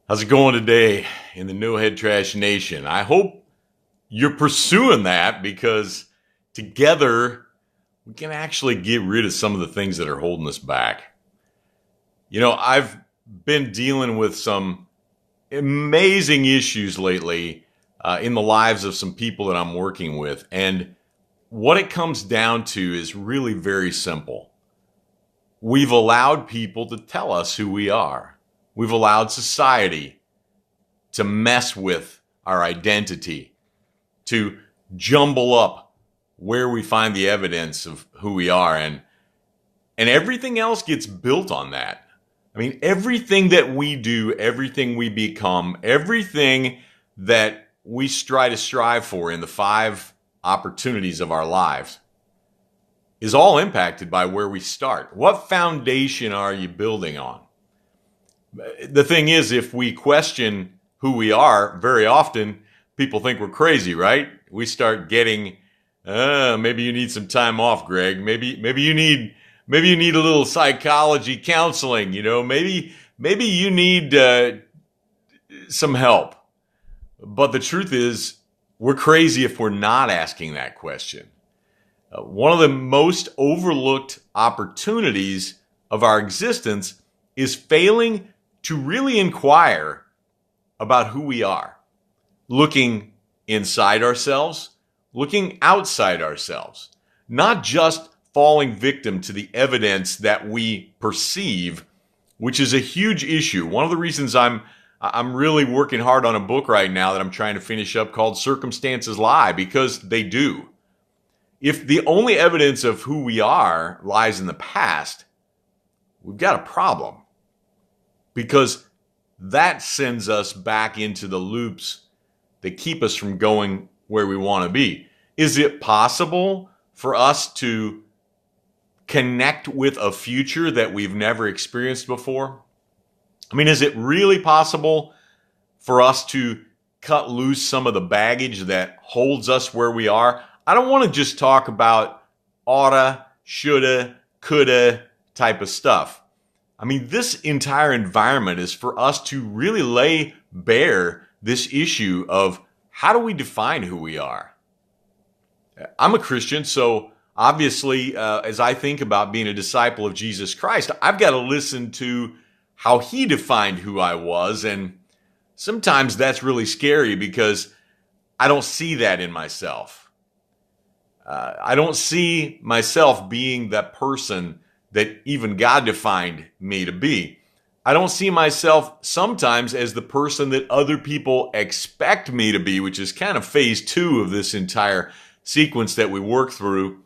How's it going today in the No Head Trash Nation? I hope you're pursuing that because together we can actually get rid of some of the things that are holding us back. I've been dealing with some amazing issues lately in the lives of some people that I'm working with. And what it comes down to is really very simple. We've allowed people to tell us who we are. We've allowed society to mess with our identity, to jumble up where we find the evidence of who we are. And everything else gets built on that. I mean, everything that we do, everything we become, everything that we try to strive for in the 5 opportunities of our lives is all impacted by where we start. What foundation are you building on? The thing is, if we question who we are, very often people think we're crazy, right? We start getting, maybe you need some time off, Greg. Maybe you need a little psychology counseling. Maybe you need some help. But the truth is, we're crazy if we're not asking that question. One of the most overlooked opportunities of our existence is failing to really inquire about who we are, looking inside ourselves, looking outside ourselves, not just falling victim to the evidence that we perceive, which is a huge issue. One of the reasons I'm really working hard on a book right now that I'm trying to finish up called Circumstances Lie, because they do. If the only evidence of who we are lies in the past, we've got a problem. Because that sends us back into the loops that keep us from going where we want to be. Is it possible for us to connect with a future that we've never experienced before? I mean, is it really possible for us to cut loose some of the baggage that holds us where we are? I don't want to just talk about oughta, shoulda, coulda type of stuff. I mean, this entire environment is for us to really lay bare this issue of how do we define who we are? I'm a Christian, so obviously, as I think about being a disciple of Jesus Christ, I've got to listen to how he defined who I was. And sometimes that's really scary because I don't see that in myself. I don't see myself being that person that even God defined me to be. I don't see myself sometimes as the person that other people expect me to be, which is kind of phase 2 of this entire sequence that we work through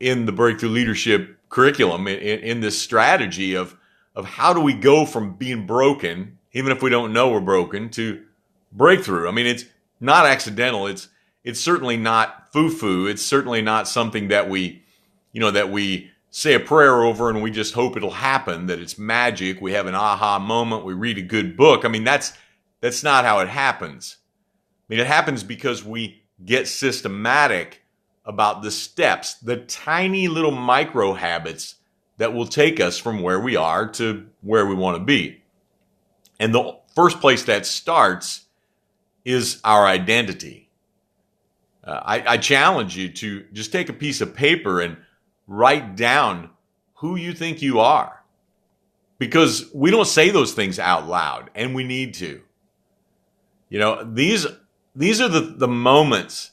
in the Breakthrough Leadership curriculum, in this strategy of how do we go from being broken, even if we don't know we're broken, to breakthrough. I mean, it's not accidental. It's certainly not foo-foo. It's certainly not something that we say a prayer over and we just hope it'll happen, that it's magic. We have an aha moment. We read a good book. I mean, that's not how it happens. I mean, it happens because we get systematic about the steps, the tiny little micro habits that will take us from where we are to where we want to be. And the first place that starts is our identity. I challenge you to just take a piece of paper and write down who you think you are. Because we don't say those things out loud, and we need to. These are the moments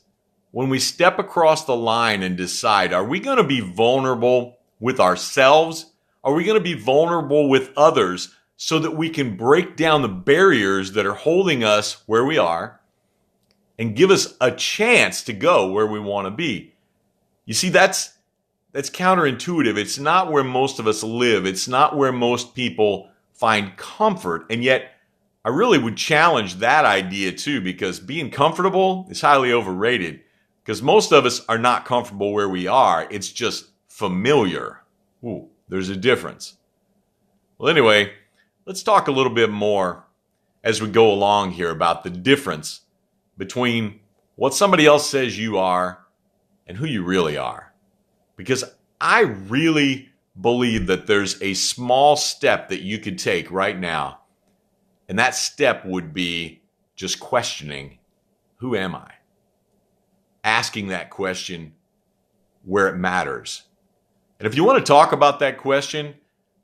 when we step across the line and decide, are we going to be vulnerable with ourselves? Are we going to be vulnerable with others so that we can break down the barriers that are holding us where we are and give us a chance to go where we want to be? You see, that's counterintuitive. It's not where most of us live. It's not where most people find comfort. And yet, I really would challenge that idea too, because being comfortable is highly overrated. Because most of us are not comfortable where we are. It's just familiar. Ooh, there's a difference. Well, anyway, let's talk a little bit more as we go along here about the difference between what somebody else says you are and who you really are. Because I really believe that there's a small step that you could take right now And that step would be just questioning, who am I? Asking that question where it matters. And if you want to talk about that question,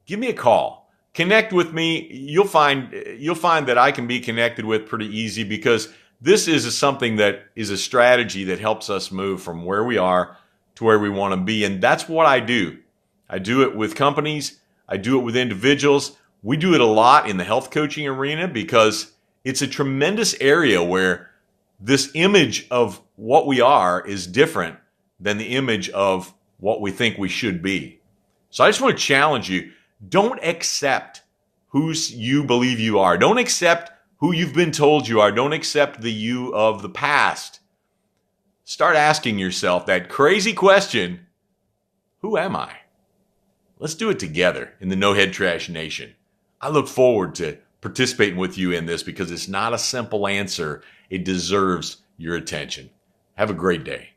give me a call. Connect with me. You'll find that I can be connected with pretty easy, because this is something that is a strategy that helps us move from where we are to where we want to be. And that's what I do. I do it with companies. I do it with individuals. We do it a lot in the health coaching arena, because it's a tremendous area where this image of what we are is different than the image of what we think we should be. So I just want to challenge you. Don't accept who you believe you are. Don't accept who you've been told you are. Don't accept the you of the past. Start asking yourself that crazy question, who am I? Let's do it together in the No Head Trash Nation. I look forward to participating with you in this, because it's not a simple answer. It deserves your attention. Have a great day.